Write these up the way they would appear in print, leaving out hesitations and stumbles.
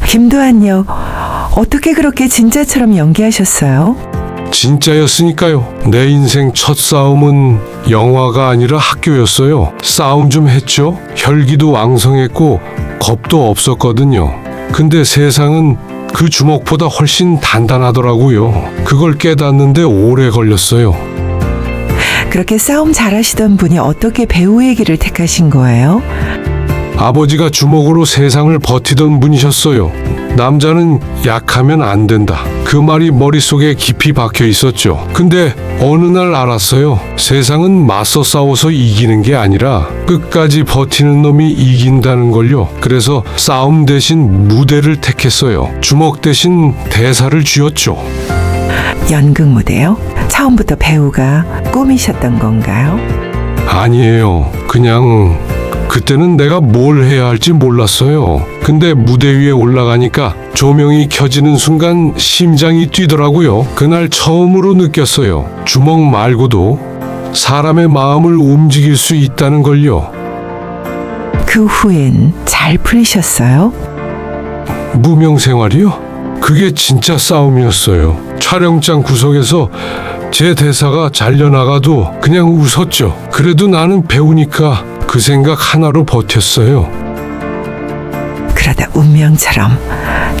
김도한 역 어떻게 그렇게 진짜처럼 연기하셨어요? 진짜였으니까요. 내 인생 첫 싸움은 영화가 아니라 학교였어요. 싸움 좀 했죠. 혈기도 왕성했고 겁도 없었거든요. 근데 세상은 그 주먹보다 훨씬 단단하더라고요. 그걸 깨닫는데 오래 걸렸어요. 그렇게 싸움 잘하시던 분이 어떻게 배우의 길을 택하신 거예요? 아버지가 주먹으로 세상을 버티던 분이셨어요. 남자는 약하면 안 된다. 그 말이 머릿속에 깊이 박혀 있었죠. 근데 어느 날 알았어요. 세상은 맞서 싸워서 이기는 게 아니라 끝까지 버티는 놈이 이긴다는 걸요. 그래서 싸움 대신 무대를 택했어요. 주먹 대신 대사를 쥐었죠. 연극 무대요? 처음부터 배우가 꿈이셨던 건가요? 아니에요. 그냥 그때는 내가 뭘 해야 할지 몰랐어요. 근데 무대 위에 올라가니까 조명이 켜지는 순간 심장이 뛰더라고요. 그날 처음으로 느꼈어요. 주먹 말고도 사람의 마음을 움직일 수 있다는 걸요. 그 후엔 잘 풀리셨어요? 무명 생활이요? 그게 진짜 싸움이었어요. 촬영장 구석에서 제 대사가 잘려나가도 그냥 웃었죠. 그래도 나는 배우니까 그 생각 하나로 버텼어요. 그러다 운명처럼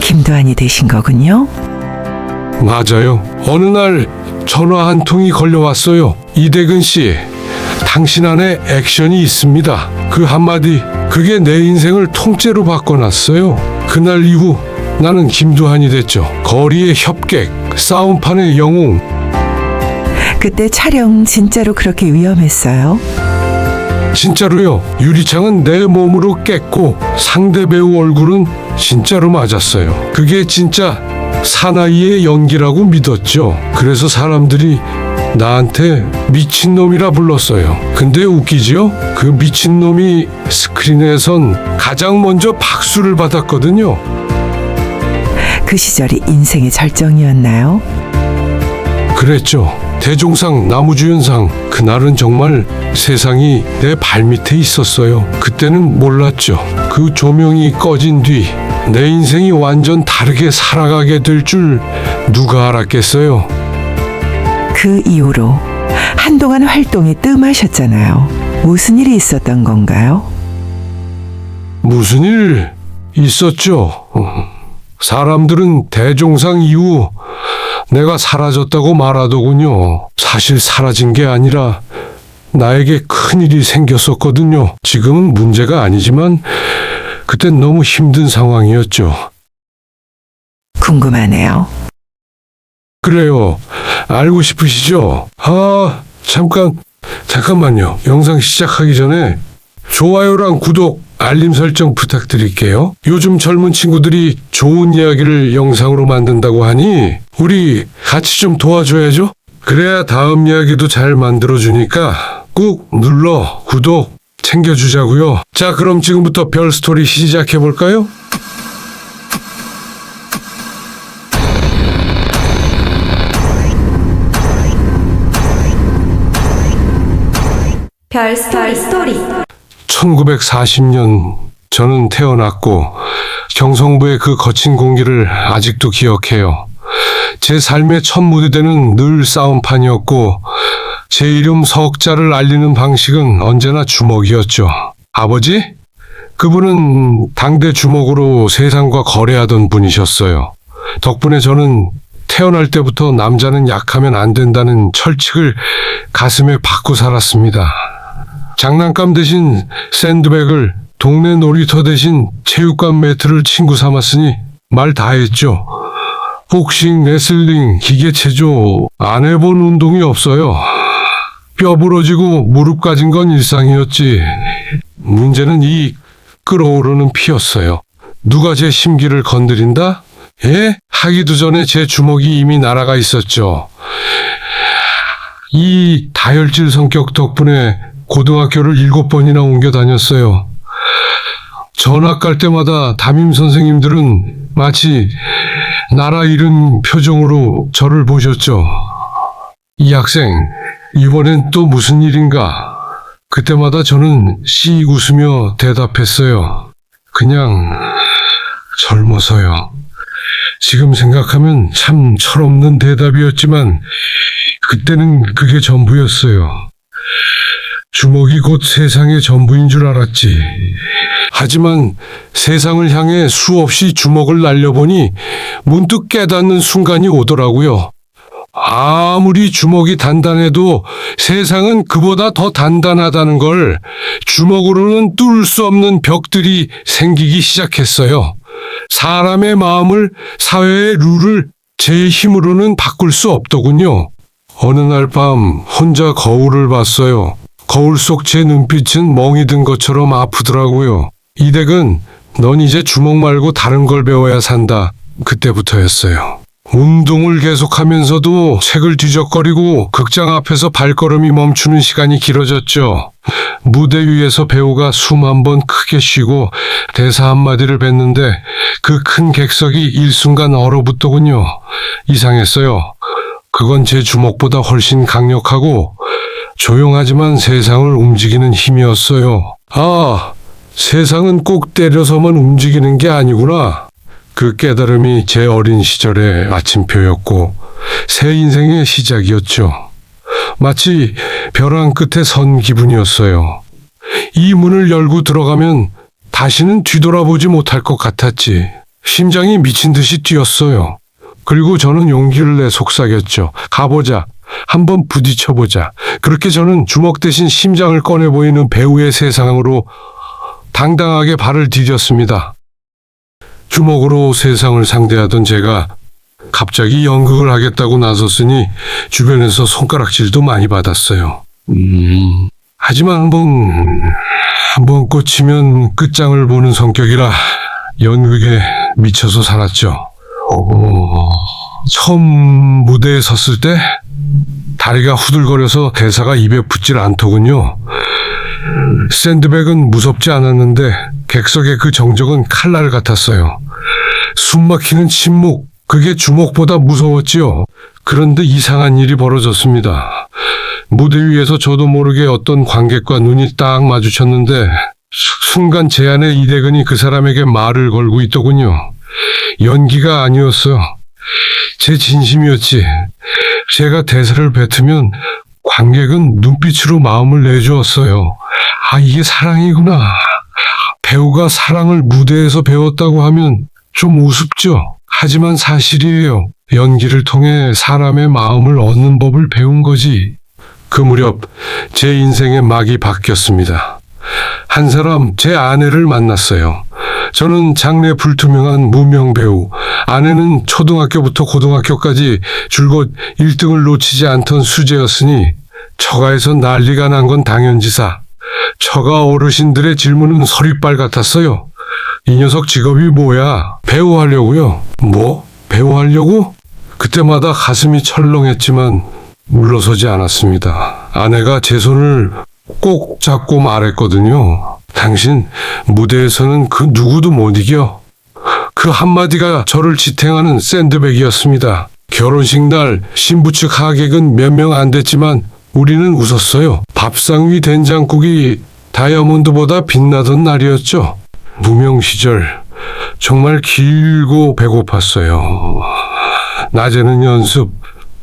김도한이 되신 거군요. 맞아요. 어느 날 전화 한 통이 걸려왔어요. 이대근 씨, 당신 안에 액션이 있습니다. 그 한마디, 그게 내 인생을 통째로 바꿔놨어요. 그날 이후 나는 김도한이 됐죠. 거리의 협객, 싸움판의 영웅. 그때 촬영 진짜로 그렇게 위험했어요? 진짜로요. 유리창은 내 몸으로 깼고 상대 배우 얼굴은 진짜로 맞았어요. 그게 진짜 사나이의 연기라고 믿었죠. 그래서 사람들이 나한테 미친놈이라 불렀어요. 근데 웃기지요? 그 미친놈이 스크린에선 가장 먼저 박수를 받았거든요. 그 시절이 인생의 절정이었나요? 그랬죠. 대종상, 나무주연상, 그날은 정말 세상이 내 발밑에 있었어요. 그때는 몰랐죠. 그 조명이 꺼진 뒤 내 인생이 완전 다르게 살아가게 될 줄 누가 알았겠어요. 그 이후로 한동안 활동이 뜸하셨잖아요. 무슨 일이 있었던 건가요? 무슨 일 있었죠. 사람들은 대종상 이후 내가 사라졌다고 말하더군요. 사실 사라진 게 아니라 나에게 큰일이 생겼었거든요. 지금은 문제가 아니지만 그땐 너무 힘든 상황이었죠. 궁금하네요. 그래요. 알고 싶으시죠? 잠깐만요. 영상 시작하기 전에 좋아요랑 구독, 알림 설정 부탁드릴게요. 요즘 젊은 친구들이 좋은 이야기를 영상으로 만든다고 하니 우리 같이 좀 도와줘야죠. 그래야 다음 이야기도 잘 만들어주니까 꾹 눌러 구독 챙겨주자고요. 자, 그럼 지금부터 별 스토리 시작해볼까요? 별 스토리 1940년 저는 태어났고 경성부의 그 거친 공기를 아직도 기억해요. 제 삶의 첫 무대는 늘 싸움판이었고 제 이름 석자를 알리는 방식은 언제나 주먹이었죠. 아버지? 그분은 당대 주먹으로 세상과 거래하던 분이셨어요. 덕분에 저는 태어날 때부터 남자는 약하면 안 된다는 철칙을 가슴에 받고 살았습니다. 장난감 대신 샌드백을, 동네 놀이터 대신 체육관 매트를 친구 삼았으니 말 다 했죠. 복싱, 레슬링, 기계체조 안 해본 운동이 없어요. 뼈 부러지고 무릎 까진 건 일상이었지. 문제는 이 끓어오르는 피였어요. 누가 제 심기를 건드린다? 예? 하기도 전에 제 주먹이 이미 날아가 있었죠. 이 다혈질 성격 덕분에 고등학교를 7번이나 옮겨 다녔어요. 전학 갈 때마다 담임 선생님들은 마치 나라 잃은 표정으로 저를 보셨죠. 이 학생, 이번엔 또 무슨 일인가? 그때마다 저는 씩 웃으며 대답했어요. 그냥 젊어서요. 지금 생각하면 참 철없는 대답이었지만 그때는 그게 전부였어요. 주먹이 곧 세상의 전부인 줄 알았지. 하지만 세상을 향해 수없이 주먹을 날려보니 문득 깨닫는 순간이 오더라고요. 아무리 주먹이 단단해도 세상은 그보다 더 단단하다는 걸, 주먹으로는 뚫을 수 없는 벽들이 생기기 시작했어요. 사람의 마음을, 사회의 룰을 제 힘으로는 바꿀 수 없더군요. 어느 날 밤 혼자 거울을 봤어요. 거울 속 제 눈빛은 멍이 든 것처럼 아프더라고요. 이댁은 넌 이제 주먹 말고 다른 걸 배워야 산다. 그때부터였어요. 운동을 계속하면서도 책을 뒤적거리고 극장 앞에서 발걸음이 멈추는 시간이 길어졌죠. 무대 위에서 배우가 숨 한 번 크게 쉬고 대사 한마디를 뱉는데 그 큰 객석이 일순간 얼어붙더군요. 이상했어요. 그건 제 주먹보다 훨씬 강력하고 조용하지만 세상을 움직이는 힘이었어요. 아, 세상은 꼭 때려서만 움직이는 게 아니구나. 그 깨달음이 제 어린 시절의 아침표였고 새 인생의 시작이었죠. 마치 벼랑 끝에 선 기분이었어요. 이 문을 열고 들어가면 다시는 뒤돌아보지 못할 것 같았지. 심장이 미친 듯이 뛰었어요. 그리고 저는 용기를 내 속삭였죠. 가보자. 한번 부딪혀보자. 그렇게 저는 주먹 대신 심장을 꺼내 보이는 배우의 세상으로 당당하게 발을 디뎠습니다. 주먹으로 세상을 상대하던 제가 갑자기 연극을 하겠다고 나섰으니 주변에서 손가락질도 많이 받았어요. 하지만 한번 꽂히면 끝장을 보는 성격이라 연극에 미쳐서 살았죠. 처음 무대에 섰을 때 다리가 후들거려서 대사가 입에 붙질 않더군요. 샌드백은 무섭지 않았는데 객석의 그 정적은 칼날 같았어요. 숨막히는 침묵, 그게 주먹보다 무서웠지요. 그런데 이상한 일이 벌어졌습니다. 무대 위에서 저도 모르게 어떤 관객과 눈이 딱 마주쳤는데 순간 제 안에 이대근이 그 사람에게 말을 걸고 있더군요. 연기가 아니었어요. 제 진심이었지. 제가 대사를 뱉으면 관객은 눈빛으로 마음을 내주었어요. 아, 이게 사랑이구나. 배우가 사랑을 무대에서 배웠다고 하면 좀 우습죠. 하지만 사실이에요. 연기를 통해 사람의 마음을 얻는 법을 배운 거지. 그 무렵 제 인생의 막이 바뀌었습니다. 한 사람, 제 아내를 만났어요. 저는 장래 불투명한 무명 배우, 아내는 초등학교부터 고등학교까지 줄곧 1등을 놓치지 않던 수재였으니 처가에서 난리가 난 건 당연지사. 처가 어르신들의 질문은 서리빨 같았어요. 이 녀석 직업이 뭐야? 배우 하려고요. 뭐? 배우 하려고? 그때마다 가슴이 철렁했지만 물러서지 않았습니다. 아내가 제 손을 꼭 잡고 말했거든요. 당신 무대에서는 그 누구도 못 이겨. 그 한마디가 저를 지탱하는 샌드백이었습니다. 결혼식 날 신부 측 하객은 몇 명 안 됐지만 우리는 웃었어요. 밥상 위 된장국이 다이아몬드보다 빛나던 날이었죠. 무명 시절 정말 길고 배고팠어요. 낮에는 연습,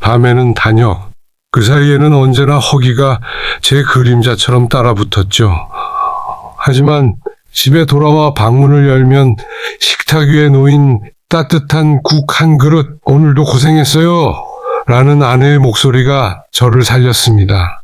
밤에는 단역. 그 사이에는 언제나 허기가 제 그림자처럼 따라붙었죠. 하지만 집에 돌아와 방문을 열면 식탁 위에 놓인 따뜻한 국 한 그릇, 오늘도 고생했어요. 라는 아내의 목소리가 저를 살렸습니다.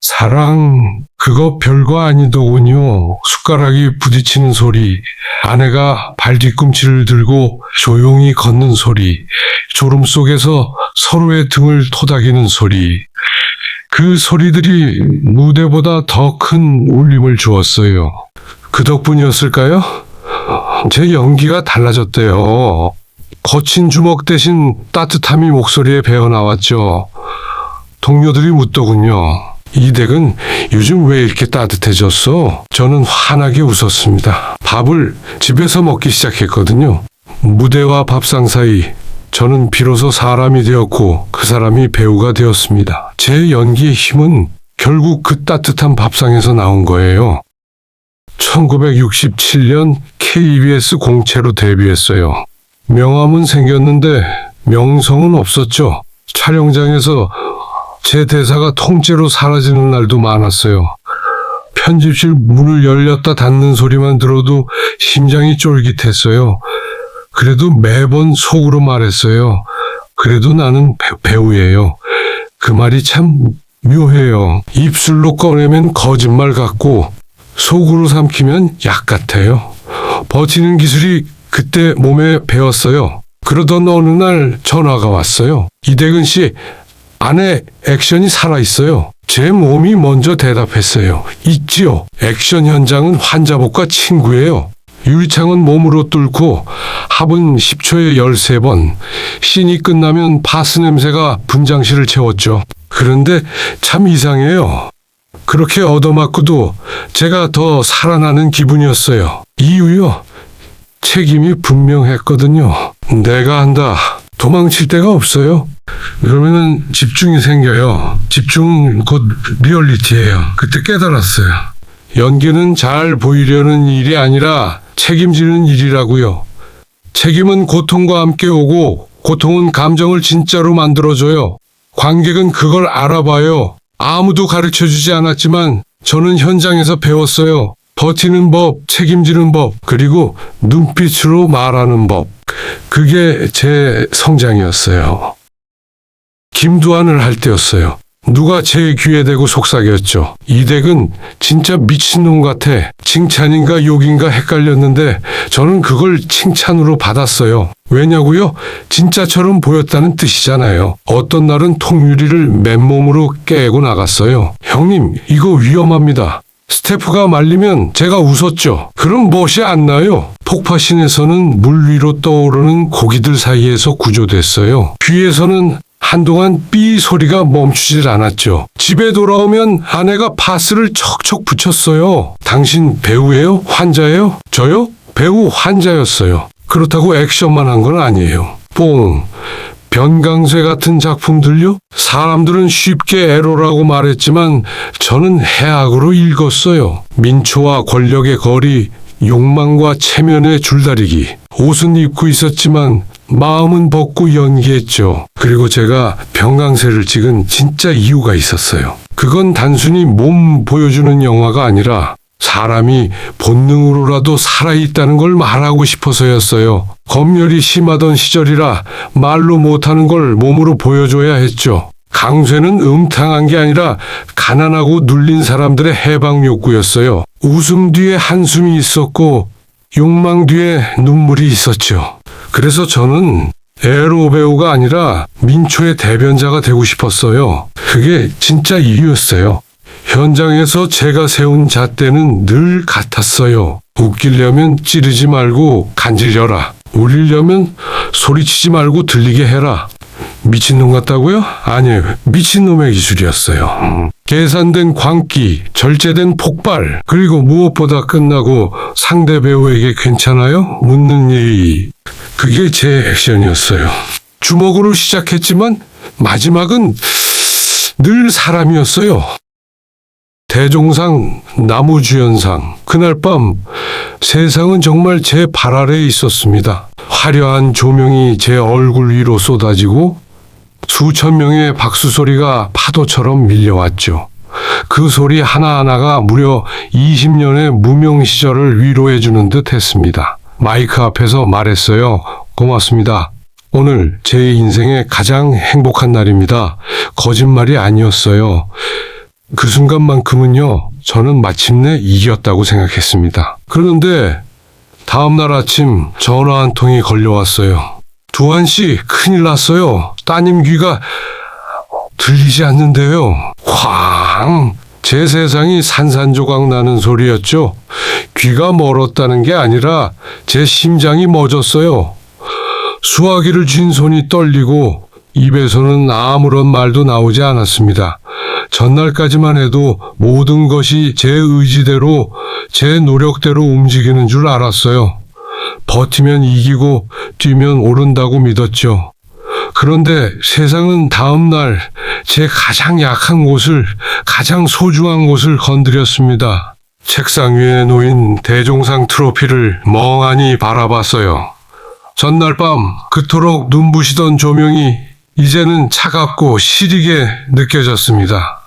사랑, 그거 별거 아니더군요. 숟가락이 부딪히는 소리, 아내가 발 뒤꿈치를 들고 조용히 걷는 소리, 졸음 속에서 서로의 등을 토닥이는 소리. 그 소리들이 무대보다 더 큰 울림을 주었어요. 그 덕분이었을까요? 제 연기가 달라졌대요. 거친 주먹 대신 따뜻함이 목소리에 배어나왔죠. 동료들이 묻더군요. 이댁은 요즘 왜 이렇게 따뜻해졌어? 저는 환하게 웃었습니다. 밥을 집에서 먹기 시작했거든요. 무대와 밥상 사이 저는 비로소 사람이 되었고 그 사람이 배우가 되었습니다. 제 연기의 힘은 결국 그 따뜻한 밥상에서 나온 거예요. 1967년 KBS 공채로 데뷔했어요. 명함은 생겼는데 명성은 없었죠. 촬영장에서 제 대사가 통째로 사라지는 날도 많았어요. 편집실 문을 열렸다 닫는 소리만 들어도 심장이 쫄깃했어요. 그래도 매번 속으로 말했어요. 그래도 나는 배우예요. 그 말이 참 묘해요. 입술로 꺼내면 거짓말 같고 속으로 삼키면 약 같아요. 버티는 기술이 그때 몸에 배웠어요. 그러던 어느 날 전화가 왔어요. 이대근 씨, 안에 액션이 살아있어요. 제 몸이 먼저 대답했어요. 있지요. 액션 현장은 환자복과 친구예요. 유리창은 몸으로 뚫고 합은 10초에 13번. 씬이 끝나면 파스 냄새가 분장실을 채웠죠. 그런데 참 이상해요. 그렇게 얻어맞고도 제가 더 살아나는 기분이었어요. 이유요? 책임이 분명했거든요. 내가 한다. 도망칠 데가 없어요. 그러면은 집중이 생겨요. 집중은 곧 리얼리티예요. 그때 깨달았어요. 연기는 잘 보이려는 일이 아니라 책임지는 일이라고요. 책임은 고통과 함께 오고 고통은 감정을 진짜로 만들어줘요. 관객은 그걸 알아봐요. 아무도 가르쳐주지 않았지만 저는 현장에서 배웠어요. 버티는 법, 책임지는 법, 그리고 눈빛으로 말하는 법. 그게 제 성장이었어요. 김두한을 할 때였어요. 누가 제 귀에 대고 속삭였죠. 이댁은 진짜 미친놈 같아. 칭찬인가 욕인가 헷갈렸는데 저는 그걸 칭찬으로 받았어요. 왜냐고요? 진짜처럼 보였다는 뜻이잖아요. 어떤 날은 통유리를 맨몸으로 깨고 나갔어요. 형님, 이거 위험합니다. 스태프가 말리면 제가 웃었죠. 그럼 멋이 안 나요. 폭파신에서는 물 위로 떠오르는 고기들 사이에서 구조됐어요. 귀에서는 한동안 삐 소리가 멈추질 않았죠. 집에 돌아오면 아내가 파스를 척척 붙였어요. 당신 배우예요? 환자예요? 저요? 배우 환자였어요. 그렇다고 액션만 한 건 아니에요. 뽕. 변강쇠 같은 작품들요? 사람들은 쉽게 에로라고 말했지만 저는 해악으로 읽었어요. 민초와 권력의 거리, 욕망과 체면의 줄다리기. 옷은 입고 있었지만 마음은 벗고 연기했죠. 그리고 제가 변강쇠를 찍은 진짜 이유가 있었어요. 그건 단순히 몸 보여주는 영화가 아니라 사람이 본능으로라도 살아있다는 걸 말하고 싶어서였어요. 검열이 심하던 시절이라 말로 못하는 걸 몸으로 보여줘야 했죠. 강쇠는 음탕한 게 아니라 가난하고 눌린 사람들의 해방 욕구였어요. 웃음 뒤에 한숨이 있었고 욕망 뒤에 눈물이 있었죠. 그래서 저는 에로 배우가 아니라 민초의 대변자가 되고 싶었어요. 그게 진짜 이유였어요. 현장에서 제가 세운 잣대는 늘 같았어요. 웃기려면 찌르지 말고 간질려라. 울리려면 소리치지 말고 들리게 해라. 미친놈 같다고요? 아니에요. 미친놈의 기술이었어요. 계산된 광기, 절제된 폭발, 그리고 무엇보다 끝나고 상대 배우에게 괜찮아요? 묻는 예의. 그게 제 액션이었어요. 주먹으로 시작했지만 마지막은 늘 사람이었어요. 대종상, 나무주연상. 그날 밤 세상은 정말 제 발 아래에 있었습니다. 화려한 조명이 제 얼굴 위로 쏟아지고 수천 명의 박수 소리가 파도처럼 밀려왔죠. 그 소리 하나하나가 무려 20년의 무명 시절을 위로해 주는 듯 했습니다. 마이크 앞에서 말했어요. 고맙습니다. 오늘 제 인생의 가장 행복한 날입니다. 거짓말이 아니었어요. 그 순간만큼은요, 저는 마침내 이겼다고 생각했습니다. 그런데 다음날 아침 전화 한 통이 걸려왔어요. 두한 씨, 큰일 났어요. 따님 귀가 들리지 않는데요. 황! 제 세상이 산산조각 나는 소리였죠. 귀가 멀었다는 게 아니라 제 심장이 멎었어요. 수화기를 쥔 손이 떨리고 입에서는 아무런 말도 나오지 않았습니다. 전날까지만 해도 모든 것이 제 의지대로, 제 노력대로 움직이는 줄 알았어요. 버티면 이기고 뛰면 오른다고 믿었죠. 그런데 세상은 다음 날 제 가장 약한 곳을, 가장 소중한 곳을 건드렸습니다. 책상 위에 놓인 대종상 트로피를 멍하니 바라봤어요. 전날 밤 그토록 눈부시던 조명이 이제는 차갑고 시리게 느껴졌습니다.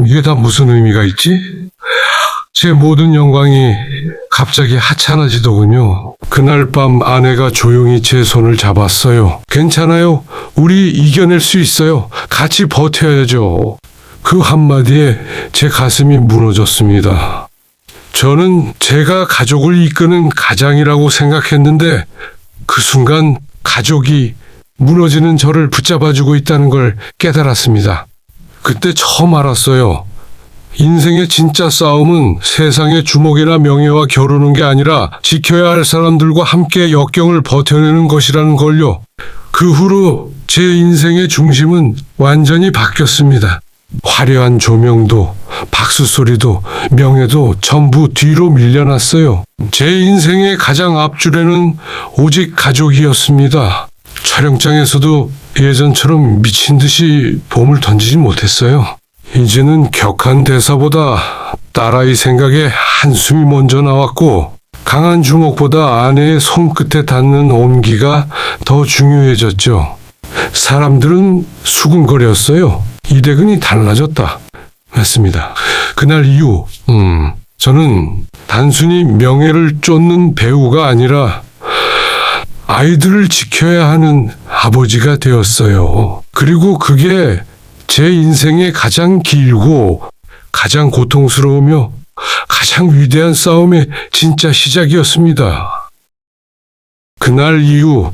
이게 다 무슨 의미가 있지? 제 모든 영광이 갑자기 하찮아지더군요. 그날 밤 아내가 조용히 제 손을 잡았어요. 괜찮아요. 우리 이겨낼 수 있어요. 같이 버텨야죠. 그 한마디에 제 가슴이 무너졌습니다. 저는 제가 가족을 이끄는 가장이라고 생각했는데 그 순간 가족이 무너지는 저를 붙잡아주고 있다는 걸 깨달았습니다. 그때 처음 알았어요. 인생의 진짜 싸움은 세상의 주목이나 명예와 겨루는 게 아니라 지켜야 할 사람들과 함께 역경을 버텨내는 것이라는 걸요. 그 후로 제 인생의 중심은 완전히 바뀌었습니다. 화려한 조명도, 박수 소리도, 명예도 전부 뒤로 밀려났어요. 제 인생의 가장 앞줄에는 오직 가족이었습니다. 촬영장에서도 예전처럼 미친 듯이 봄을 던지지 못했어요. 이제는 격한 대사보다 딸아이 생각에 한숨이 먼저 나왔고 강한 주먹보다 아내의 손끝에 닿는 온기가 더 중요해졌죠. 사람들은 수군거렸어요. 이대근이 달라졌다. 맞습니다. 그날 이후 저는 단순히 명예를 쫓는 배우가 아니라 아이들을 지켜야 하는 아버지가 되었어요. 그리고 그게 제 인생의 가장 길고 가장 고통스러우며 가장 위대한 싸움의 진짜 시작이었습니다. 그날 이후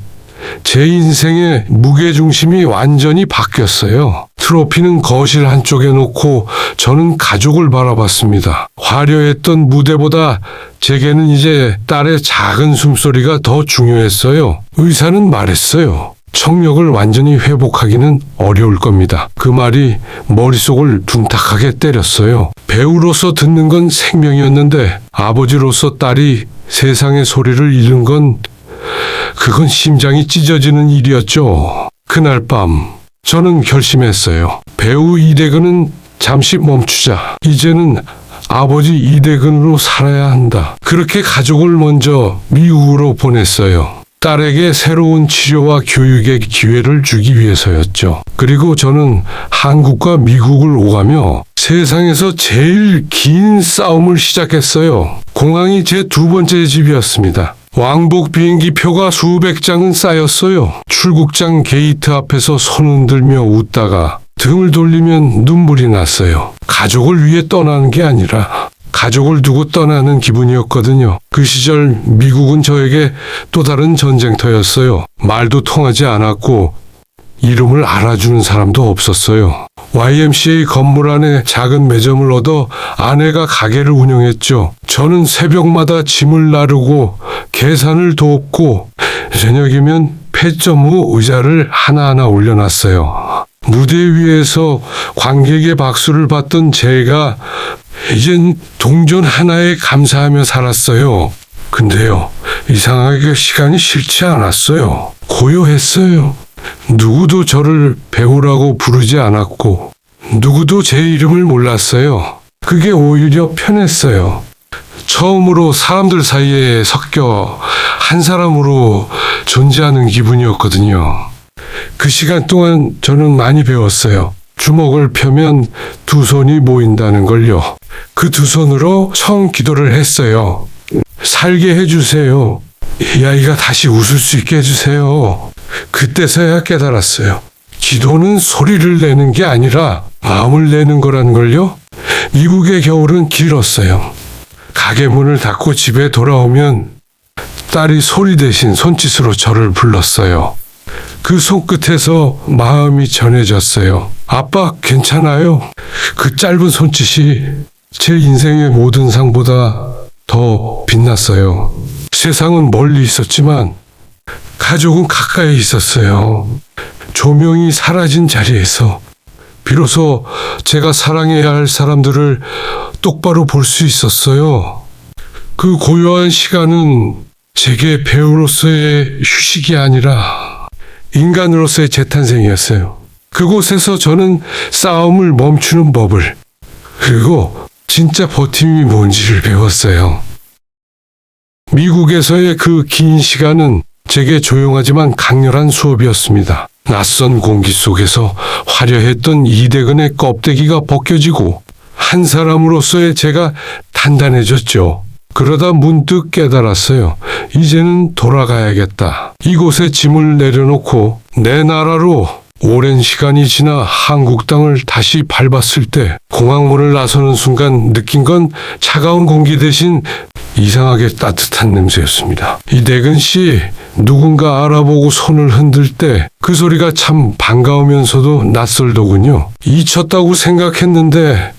제 인생의 무게중심이 완전히 바뀌었어요. 트로피는 거실 한쪽에 놓고 저는 가족을 바라봤습니다. 화려했던 무대보다 제게는 이제 딸의 작은 숨소리가 더 중요했어요. 의사는 말했어요. 청력을 완전히 회복하기는 어려울 겁니다. 그 말이 머릿속을 둔탁하게 때렸어요. 배우로서 듣는 건 생명이었는데 아버지로서 딸이 세상의 소리를 잃는 건 그건 심장이 찢어지는 일이었죠. 그날 밤 저는 결심했어요. 배우 이대근은 잠시 멈추자. 이제는 아버지 이대근으로 살아야 한다. 그렇게 가족을 먼저 미국으로 보냈어요. 딸에게 새로운 치료와 교육의 기회를 주기 위해서였죠. 그리고 저는 한국과 미국을 오가며 세상에서 제일 긴 싸움을 시작했어요. 공항이 제 두 번째 집이었습니다. 왕복 비행기 표가 수백 장은 쌓였어요. 출국장 게이트 앞에서 손 흔들며 웃다가 등을 돌리면 눈물이 났어요. 가족을 위해 떠나는 게 아니라 가족을 두고 떠나는 기분이었거든요. 그 시절 미국은 저에게 또 다른 전쟁터였어요. 말도 통하지 않았고 이름을 알아주는 사람도 없었어요. YMCA 건물 안에 작은 매점을 얻어 아내가 가게를 운영했죠. 저는 새벽마다 짐을 나르고 계산을 돕고 저녁이면 폐점 후 의자를 하나하나 올려놨어요. 무대 위에서 관객의 박수를 받던 제가 이젠 동전 하나에 감사하며 살았어요. 근데요, 이상하게 시간이 싫지 않았어요. 고요했어요. 누구도 저를 배우라고 부르지 않았고 누구도 제 이름을 몰랐어요. 그게 오히려 편했어요. 처음으로 사람들 사이에 섞여 한 사람으로 존재하는 기분이었거든요. 그 시간 동안 저는 많이 배웠어요. 주먹을 펴면 두 손이 모인다는 걸요. 그 두 손으로 처음 기도를 했어요. 살게 해주세요. 이 아이가 다시 웃을 수 있게 해주세요. 그때서야 깨달았어요. 기도는 소리를 내는 게 아니라 마음을 내는 거라는 걸요. 미국의 겨울은 길었어요. 가게 문을 닫고 집에 돌아오면 딸이 소리 대신 손짓으로 저를 불렀어요. 그 손끝에서 마음이 전해졌어요. 아빠 괜찮아요? 그 짧은 손짓이 제 인생의 모든 상보다 더 빛났어요. 세상은 멀리 있었지만 가족은 가까이 있었어요. 조명이 사라진 자리에서 비로소 제가 사랑해야 할 사람들을 똑바로 볼 수 있었어요. 그 고요한 시간은 제게 배우로서의 휴식이 아니라 인간으로서의 재탄생이었어요. 그곳에서 저는 싸움을 멈추는 법을, 그리고 진짜 버팀이 뭔지를 배웠어요. 미국에서의 그 긴 시간은 제게 조용하지만 강렬한 수업이었습니다. 낯선 공기 속에서 화려했던 이대근의 껍데기가 벗겨지고 한 사람으로서의 제가 단단해졌죠. 그러다 문득 깨달았어요. 이제는 돌아가야겠다. 이곳에 짐을 내려놓고 내 나라로 오랜 시간이 지나 한국 땅을 다시 밟았을 때 공항문을 나서는 순간 느낀 건 차가운 공기 대신 이상하게 따뜻한 냄새였습니다. 이대근 씨, 누군가 알아보고 손을 흔들 때 그 소리가 참 반가우면서도 낯설더군요. 잊혔다고 생각했는데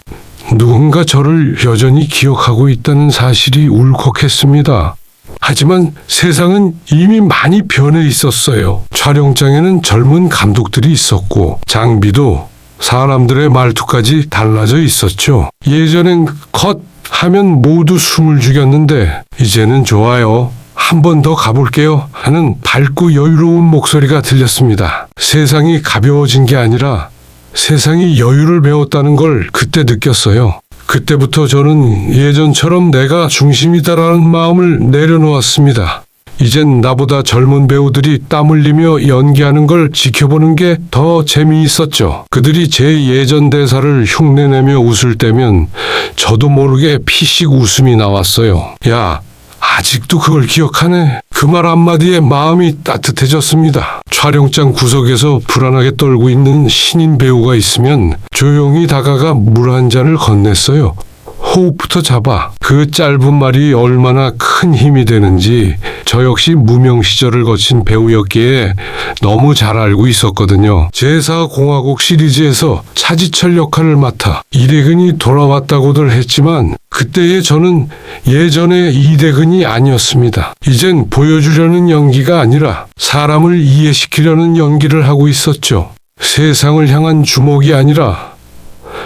누군가 저를 여전히 기억하고 있다는 사실이 울컥했습니다. 하지만 세상은 이미 많이 변해 있었어요. 촬영장에는 젊은 감독들이 있었고 장비도 사람들의 말투까지 달라져 있었죠. 예전엔 컷 하면 모두 숨을 죽였는데 이제는 좋아요. 한 번 더 가볼게요 하는 밝고 여유로운 목소리가 들렸습니다. 세상이 가벼워진 게 아니라 세상이 여유를 배웠다는 걸 그때 느꼈어요. 그때부터 저는 예전처럼 내가 중심이다라는 마음을 내려놓았습니다. 이젠 나보다 젊은 배우들이 땀 흘리며 연기하는 걸 지켜보는 게 더 재미있었죠. 그들이 제 예전 대사를 흉내내며 웃을 때면 저도 모르게 피식 웃음이 나왔어요. 야, 아직도 그걸 기억하네. 그 말 한마디에 마음이 따뜻해졌습니다. 촬영장 구석에서 불안하게 떨고 있는 신인 배우가 있으면 조용히 다가가 물 한 잔을 건넸어요. 호흡부터 잡아. 그 짧은 말이 얼마나 큰 힘이 되는지 저 역시 무명 시절을 거친 배우였기에 너무 잘 알고 있었거든요. 제4공화국 시리즈에서 차지철 역할을 맡아 이대근이 돌아왔다고들 했지만 그때의 저는 예전의 이대근이 아니었습니다. 이젠 보여주려는 연기가 아니라 사람을 이해시키려는 연기를 하고 있었죠. 세상을 향한 주목이 아니라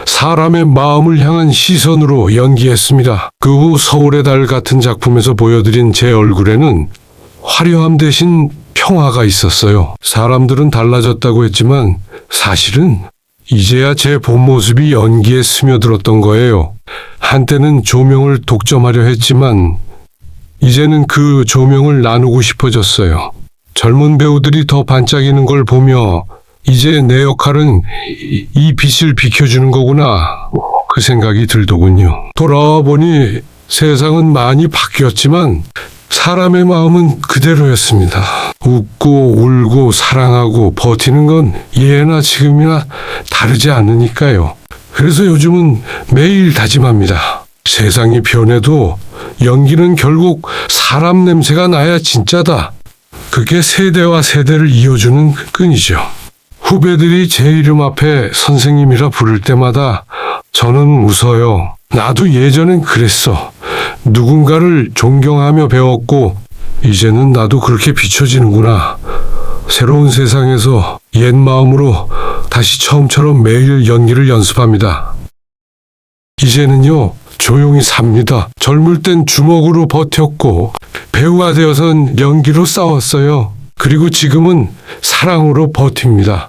사람의 마음을 향한 시선으로 연기했습니다. 그 후 서울의 달 같은 작품에서 보여드린 제 얼굴에는 화려함 대신 평화가 있었어요. 사람들은 달라졌다고 했지만 사실은 이제야 제 본 모습이 연기에 스며들었던 거예요. 한때는 조명을 독점하려 했지만 이제는 그 조명을 나누고 싶어졌어요. 젊은 배우들이 더 반짝이는 걸 보며 이제 내 역할은 이 빛을 비켜주는 거구나. 그 생각이 들더군요. 돌아와 보니 세상은 많이 바뀌었지만 사람의 마음은 그대로였습니다. 웃고 울고 사랑하고 버티는 건 예나 지금이나 다르지 않으니까요. 그래서 요즘은 매일 다짐합니다. 세상이 변해도 연기는 결국 사람 냄새가 나야 진짜다. 그게 세대와 세대를 이어주는 끈이죠. 후배들이 제 이름 앞에 선생님이라 부를 때마다 저는 웃어요. 나도 예전엔 그랬어. 누군가를 존경하며 배웠고 이제는 나도 그렇게 비춰지는구나. 새로운 세상에서 옛 마음으로 다시 처음처럼 매일 연기를 연습합니다. 이제는요, 조용히 삽니다. 젊을 땐 주먹으로 버텼고 배우가 되어선 연기로 싸웠어요. 그리고 지금은 사랑으로 버팁니다.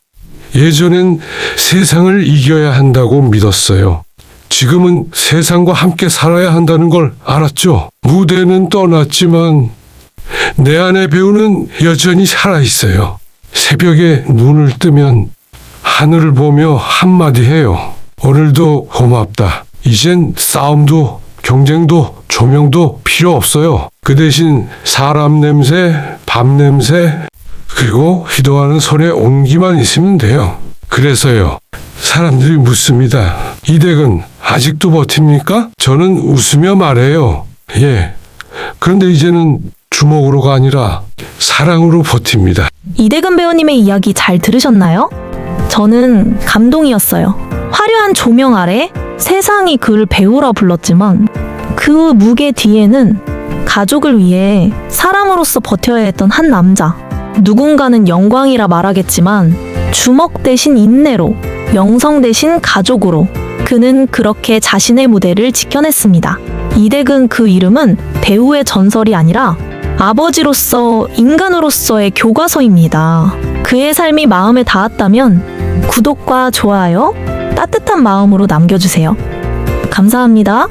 예전엔 세상을 이겨야 한다고 믿었어요. 지금은 세상과 함께 살아야 한다는 걸 알았죠. 무대는 떠났지만 내 안의 배우는 여전히 살아있어요. 새벽에 눈을 뜨면 하늘을 보며 한마디 해요. 오늘도 고맙다. 이젠 싸움도 경쟁도 조명도 필요 없어요. 그 대신 사람 냄새, 밤 냄새, 그리고 기도하는 손에 온기만 있으면 돼요. 그래서요. 사람들이 묻습니다. 이대근 아직도 버팁니까? 저는 웃으며 말해요. 예. 그런데 이제는 주먹으로가 아니라 사랑으로 버팁니다. 이대근 배우님의 이야기 잘 들으셨나요? 저는 감동이었어요. 화려한 조명 아래 세상이 그를 배우라 불렀지만 그 무게 뒤에는 가족을 위해 사람으로서 버텨야 했던 한 남자. 누군가는 영광이라 말하겠지만 주먹 대신 인내로, 명성 대신 가족으로 그는 그렇게 자신의 무대를 지켜냈습니다. 이대근 그 이름은 배우의 전설이 아니라 아버지로서 인간으로서의 교과서입니다. 그의 삶이 마음에 닿았다면 구독과 좋아요, 따뜻한 마음으로 남겨주세요. 감사합니다.